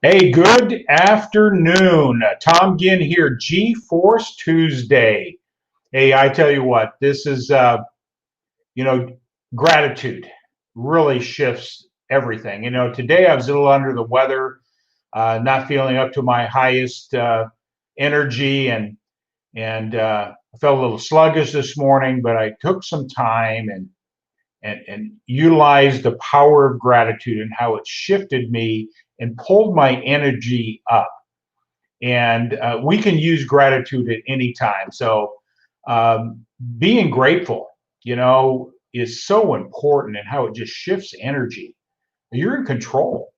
Hey, good afternoon. Tom Ginn here, G-Force Tuesday. Hey, I tell you what, this is, you know, gratitude really shifts everything. Today I was a little under the weather, not feeling up to my highest energy, and I felt a little sluggish this morning, but I took some time and utilized the power of gratitude and how it shifted me and pulled my energy up. And we can use gratitude at any time. So being grateful, is so important and how it just shifts energy. You're in control.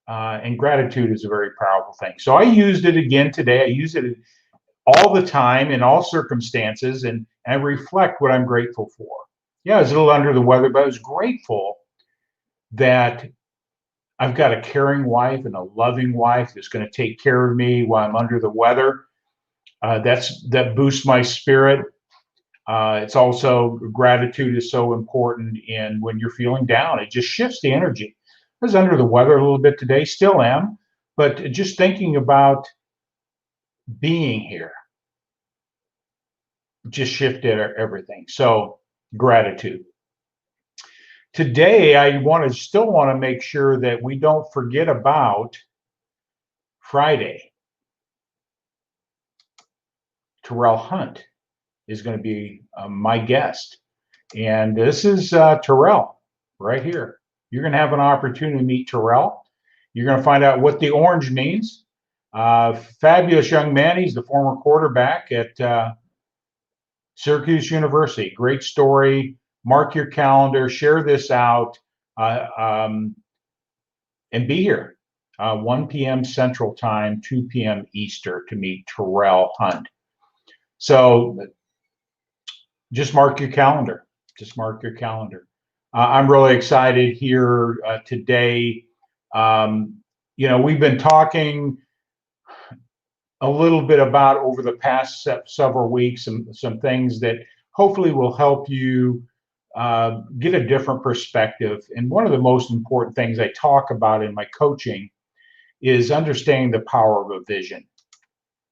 And gratitude is a very powerful thing. So I used it again today. I use it all the time in all circumstances, and I reflect what I'm grateful for. Yeah, I was a little under the weather, but I was grateful that I've got a caring wife and a loving wife that's going to take care of me while I'm under the weather. That boosts my spirit. It's also gratitude is so important in when you're feeling down. It just shifts the energy. I was under the weather a little bit today, still am, but just thinking about being here just shifted everything. So gratitude. Today, I still want to make sure that we don't forget about Friday. Terrell Hunt is going to be my guest. And this is Terrell right here. You're going to have an opportunity to meet Terrell. You're going to find out what the orange means. Fabulous young man. He's the former quarterback at Syracuse University. Great story. Mark your calendar. Share this out. And be here. 1 p.m. Central Time, 2 p.m. Eastern to meet Terrell Hunt. So just mark your calendar. Just mark your calendar. I'm really excited here today. We've been talking a little bit about over the past several weeks some things that hopefully will help you get a different perspective. And one of the most important things I talk about in my coaching is understanding the power of a vision.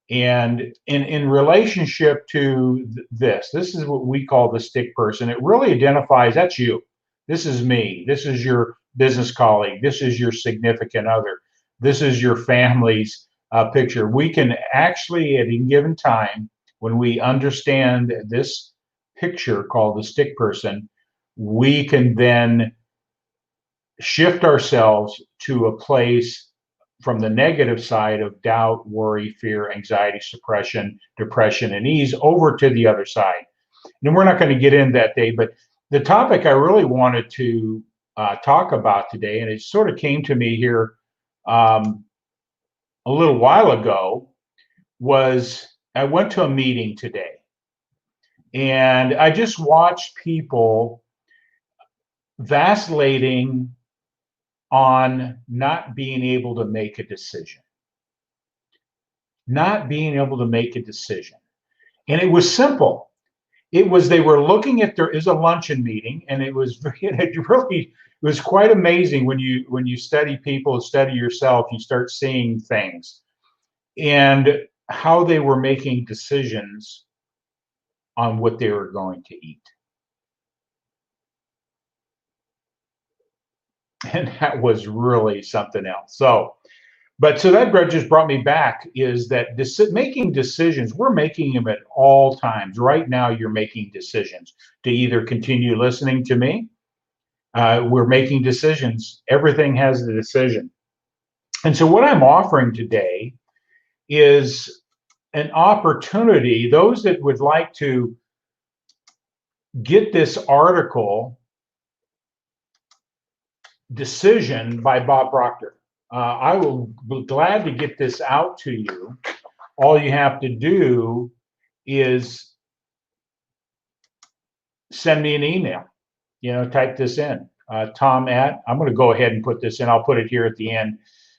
And in relationship to this is what we call the stick person. It really identifies that's you. This is me. This is your business colleague. This is your significant other. This is your family's picture. We can actually, at any given time, when we understand this picture called the stick person, we can then shift ourselves to a place from the negative side of doubt, worry, fear, anxiety, suppression, depression, and ease over to the other side. And we're not going to get into that day, but the topic I really wanted to talk about today, and it sort of came to me here a little while ago, was I went to a meeting today, and I just watched people vacillating on not being able to make a decision. Not being able to make a decision. And it was simple. It was they were looking at there is a luncheon meeting, and it was it was quite amazing when you study people, study yourself, you start seeing things and how they were making decisions on what they were going to eat. And that was really something else. So that just brought me back is that making decisions, we're making them at all times. Right now, you're making decisions to either continue listening to me. We're making decisions. Everything has a decision. And so what I'm offering today is an opportunity. Those that would like to get this article, Decision by Bob Proctor. I will be glad to get this out to you. All you have to do is send me an email. Type this in. I'm going to go ahead and put this in. I'll put it here at the end.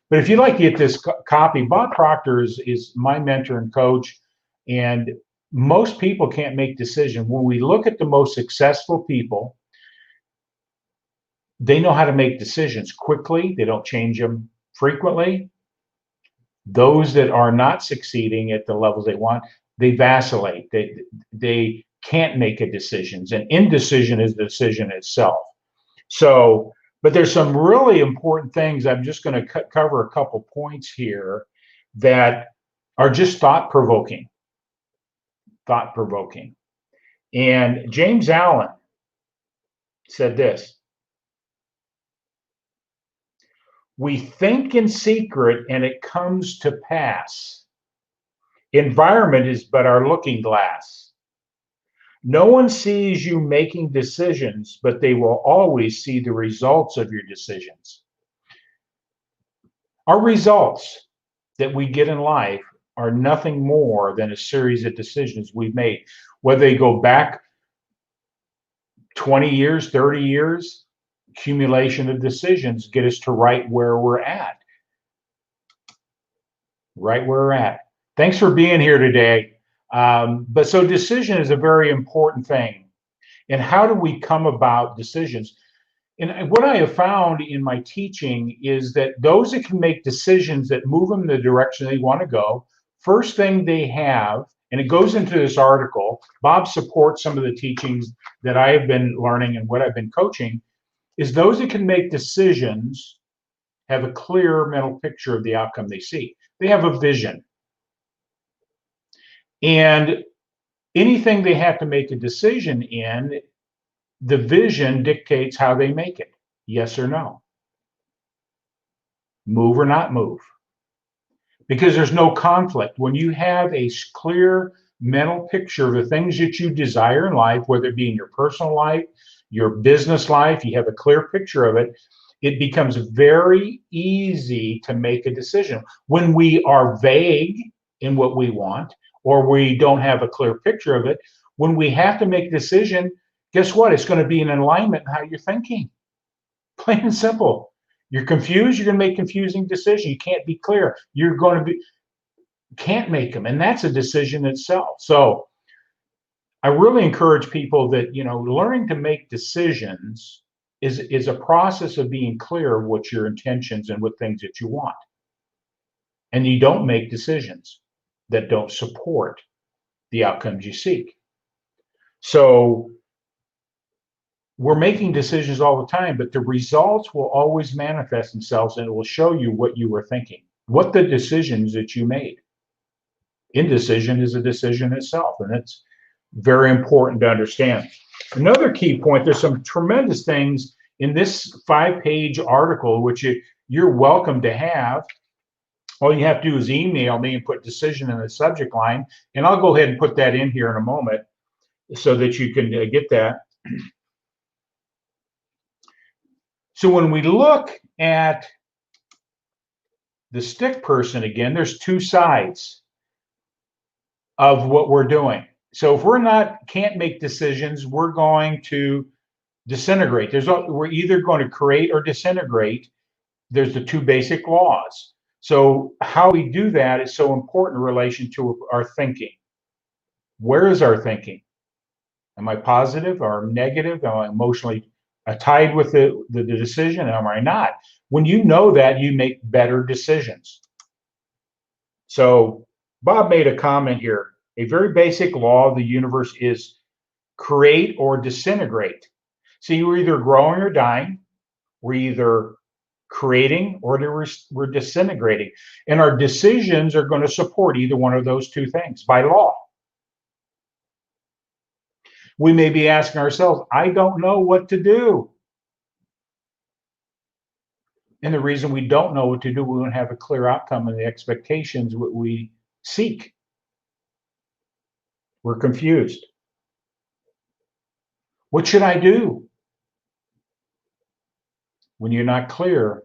But if you'd like to get this copy, Bob Proctor is my mentor and coach. And most people can't make decisions. When we look at the most successful people, they know how to make decisions quickly. They don't change them frequently. Those that are not succeeding at the levels they want, they vacillate. They can't make a decisions, and indecision is the decision itself. So, but there's some really important things. I'm just going to cover a couple points here that are just thought provoking. Thought provoking. And James Allen said this: we think in secret and it comes to pass. Environment is but our looking glass. No one sees you making decisions, but they will always see the results of your decisions. Our results that we get in life are nothing more than a series of decisions we've made, whether they go back 20 years, 30 years, accumulation of decisions get us to right where we're at. Right where we're at. Thanks for being here today. But so decision is a very important thing. And how do we come about decisions? And what I have found in my teaching is that those that can make decisions that move them in the direction they want to go, first thing they have, and it goes into this article, Bob supports some of the teachings that I have been learning and what I've been coaching, is those that can make decisions have a clear mental picture of the outcome they seek. They have a vision. And anything they have to make a decision in, the vision dictates how they make it. Yes or no. Move or not move. Because there's no conflict. When you have a clear mental picture of the things that you desire in life, whether it be in your personal life, your business life, you have a clear picture of it, it becomes very easy to make a decision. When we are vague in what we want, or we don't have a clear picture of it, when we have to make a decision, guess what? It's going to be in alignment in how you're thinking. Plain and simple. You're confused, you're going to make confusing decisions. You can't be clear. You're going to be, can't make them. And that's a decision itself. So I really encourage people that, learning to make decisions is a process of being clear of what your intentions and what things that you want. And you don't make decisions that don't support the outcomes you seek. So we're making decisions all the time, but the results will always manifest themselves, and it will show you what you were thinking, what the decisions that you made. Indecision is a decision itself, and it's very important to understand. Another key point, there's some tremendous things in this 5-page article, which you're welcome to have. All you have to do is email me and put decision in the subject line, and I'll go ahead and put that in here in a moment so that you can get that. So when we look at the stick person again, there's two sides of what we're doing. So if we're can't make decisions, we're going to disintegrate. We're either going to create or disintegrate. There's the two basic laws. So how we do that is so important in relation to our thinking. Where is our thinking? Am I positive or negative? Am I emotionally tied with the decision? Am I not? When you know that, you make better decisions. So Bob made a comment here. A very basic law of the universe is create or disintegrate. So you're either growing or dying. We're either creating or we're disintegrating. And our decisions are going to support either one of those two things by law. We may be asking ourselves, I don't know what to do. And the reason we don't know what to do, we don't have a clear outcome and the expectations what we seek. We're confused. What should I do? When you're not clear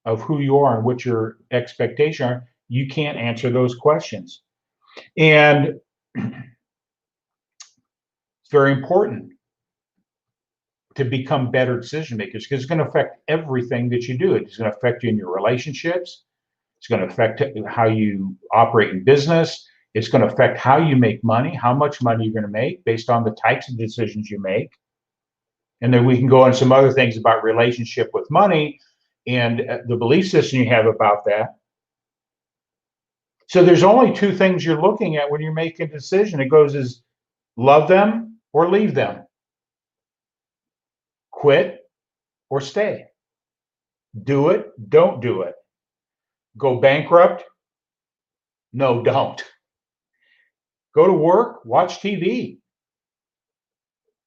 of who you are and what your expectations are, you can't answer those questions. And it's very important to become better decision makers because it's going to affect everything that you do. It's going to affect you in your relationships. It's going to affect how you operate in business. It's going to affect how you make money, how much money you're going to make based on the types of decisions you make. And then we can go on some other things about relationship with money and the belief system you have about that. So there's only two things you're looking at when you're making a decision. It goes as love them or leave them, quit or stay, do it, don't do it, go bankrupt, no, don't, go to work, watch TV,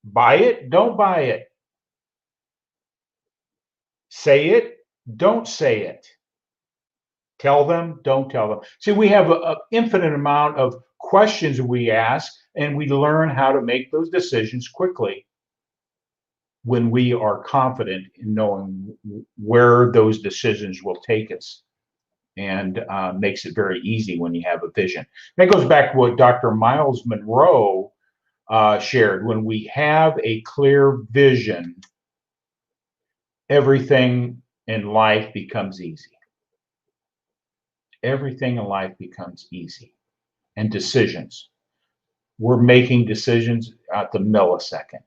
buy it, don't buy it, say it, don't say it, tell them, don't tell them. See, we have an infinite amount of questions we ask, and we learn how to make those decisions quickly when we are confident in knowing where those decisions will take us, and makes it very easy when you have a vision. That goes back to what Dr. Miles Monroe shared. When we have a clear vision, everything in life becomes easy. Everything in life becomes easy. And decisions. We're making decisions at the millisecond.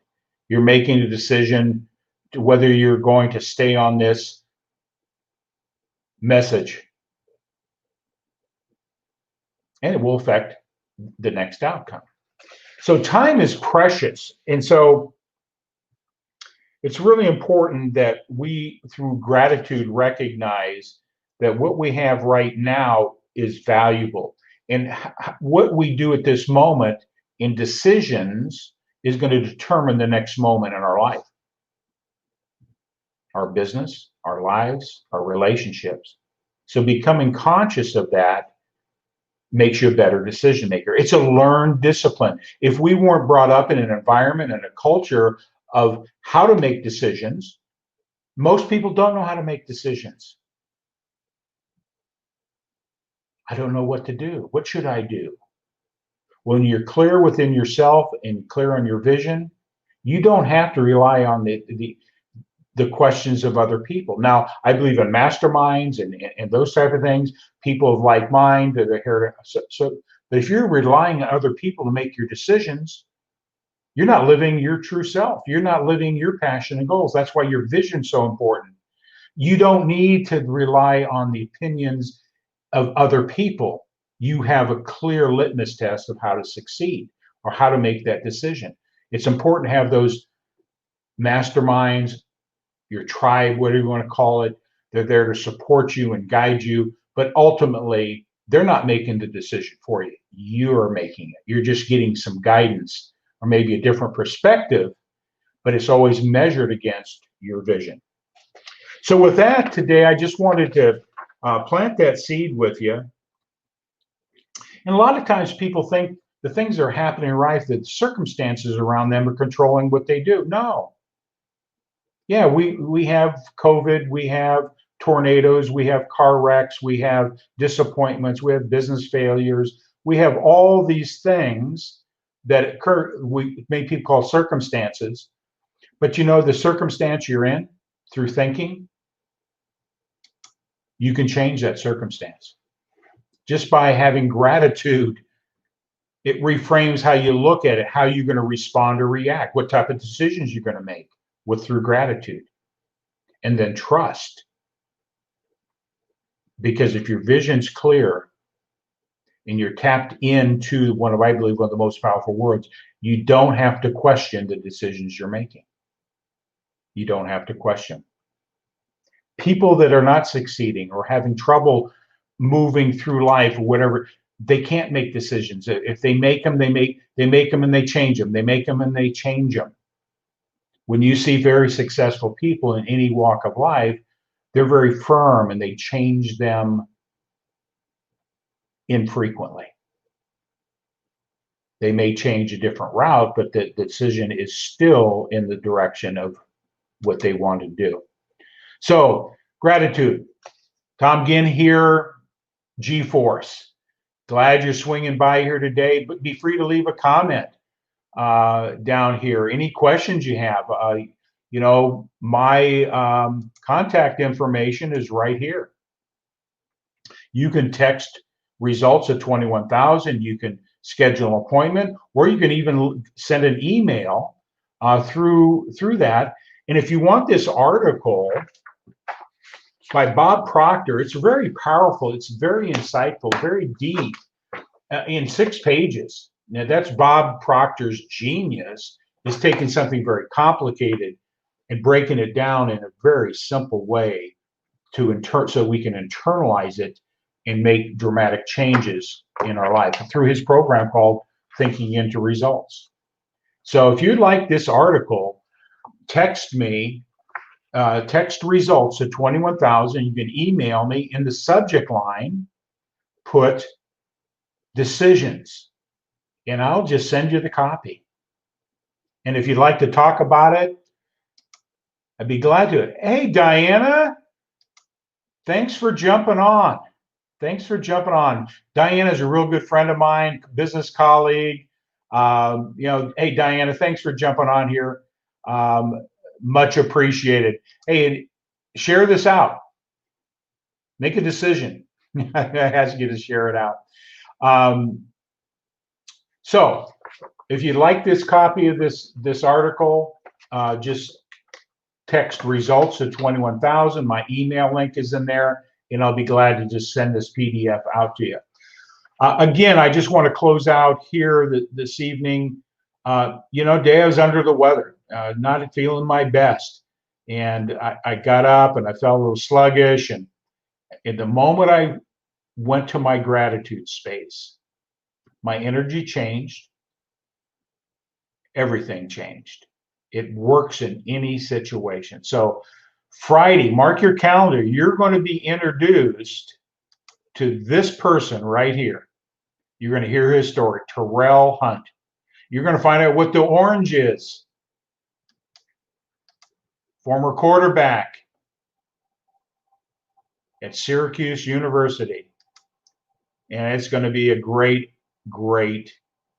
You're making a decision to whether you're going to stay on this message, and it will affect the next outcome. So time is precious. And so it's really important that we, through gratitude, recognize that what we have right now is valuable. And what we do at this moment in decisions is going to determine the next moment in our life, our business, our lives, our relationships. So becoming conscious of that makes you a better decision maker. It's a learned discipline. If we weren't brought up in an environment and a culture of how to make decisions, most people don't know how to make decisions. I don't know what to do. What should I do? When you're clear within yourself and clear on your vision, you don't have to rely on the questions of other people. Now, I believe in masterminds and those type of things, people of like mind that are here. But if you're relying on other people to make your decisions, you're not living your true self. You're not living your passion and goals. That's why your vision's so important. You don't need to rely on the opinions of other people. You have a clear litmus test of how to succeed or how to make that decision. It's important to have those masterminds, your tribe, whatever you want to call it. They're there to support you and guide you, but ultimately they're not making the decision for you. You're making it. You're just getting some guidance or maybe a different perspective, but it's always measured against your vision. So with that, today I just wanted to plant that seed with you. And a lot of times people think the things that are happening in life, that circumstances around them are controlling what they do. No. Yeah, we have COVID, we have tornadoes, we have car wrecks, we have disappointments, we have business failures, we have all these things that occur, we many people call circumstances. But you know, the circumstance you're in, through thinking, you can change that circumstance. Just by having gratitude, it reframes how you look at it, how you're going to respond or react, what type of decisions you're going to make through gratitude. And then trust. Because if your vision's clear and you're tapped into I believe one of the most powerful words, you don't have to question the decisions you're making. You don't have to question. People that are not succeeding or having trouble moving through life or whatever, they can't make decisions. If they make them, they make them and they change them. They make them and they change them. When you see very successful people in any walk of life, they're very firm and they change them infrequently. They may change a different route, but the decision is still in the direction of what they want to do. So, gratitude. Tom Ginn here, G-Force. Glad you're swinging by here today, but be free to leave a comment down here. Any questions you have, you know, my contact information is right here. You can text results at 21,000. You can schedule an appointment, or you can even send an email through that. And if you want this article, by Bob Proctor. It's very powerful. It's very insightful, very deep, in 6 pages. Now that's Bob Proctor's genius, is taking something very complicated and breaking it down in a very simple way so we can internalize it and make dramatic changes in our life through his program called Thinking into Results. So if you'd like this article, text me, text results to 21,000. You can email me. In the subject line, put decisions, and I'll just send you the copy. And if you'd like to talk about it, I'd be glad to. Hey, Diana, thanks for jumping on. Thanks for jumping on. Diana's a real good friend of mine, business colleague. Hey, Diana, thanks for jumping on here. Much appreciated. Hey, share this out. Make a decision. I ask you to share it out. So if you'd like this copy of this article, just text results to 21,000. My email link is in there, and I'll be glad to just send this PDF out to you. Again, I just want to close out here this evening. Day I was under the weather, not feeling my best. And I got up and I felt a little sluggish. And at the moment I went to my gratitude space, my energy changed. Everything changed. It works in any situation. So Friday, mark your calendar. You're going to be introduced to this person right here. You're going to hear his story, Terrell Hunt. You're going to find out what the orange is. Former quarterback at Syracuse University. And it's going to be a great, great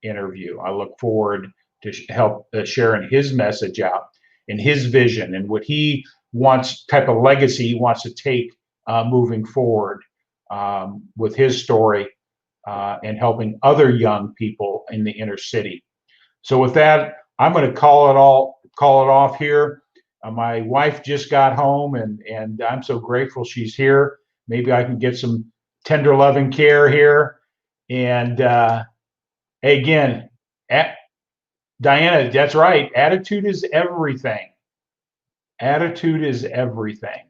interview. I look forward to sharing his message out and his vision and what he wants, type of legacy he wants to take moving forward with his story and helping other young people in the inner city. So with that, I'm going to call it off here. My wife just got home, and I'm so grateful she's here. Maybe I can get some tender loving care here. And again, Diana, that's right. Attitude is everything. Attitude is everything.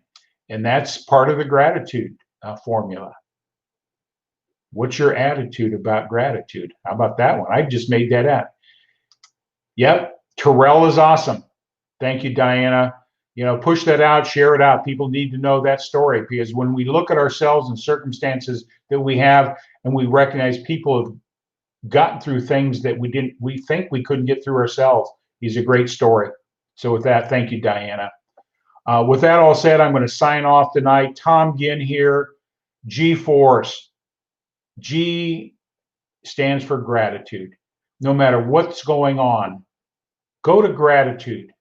And that's part of the gratitude formula. What's your attitude about gratitude? How about that one? I just made that up. Yep, Terrell is awesome. Thank you, Diana. Push that out, share it out. People need to know that story, because when we look at ourselves and circumstances that we have, and we recognize people have gotten through things that we think we couldn't get through ourselves, is a great story. So with that, thank you, Diana. With that all said, I'm going to sign off tonight. Tom Ginn here, G-Force. G stands for gratitude. No matter what's going on, go to gratitude,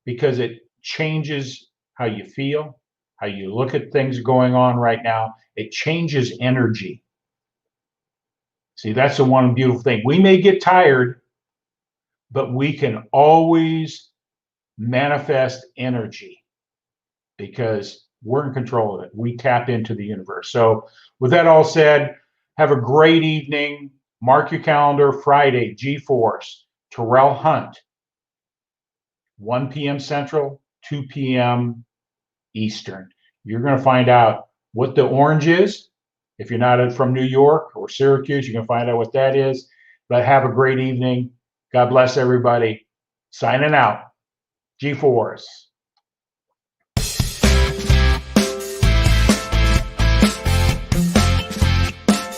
because it changes how you feel, how you look at things going on right now. It changes energy. See, that's the one beautiful thing. We may get tired, but we can always manifest energy because we're in control of it. We tap into the universe. So with that all said, have a great evening. Mark your calendar, Friday, G-Force, Terrell Hunt, 1 p.m. Central, 2 p.m. Eastern. You're going to find out what the orange is. If you're not from New York or Syracuse, you can find out what that is. But have a great evening. God bless everybody. Signing out. G-Force.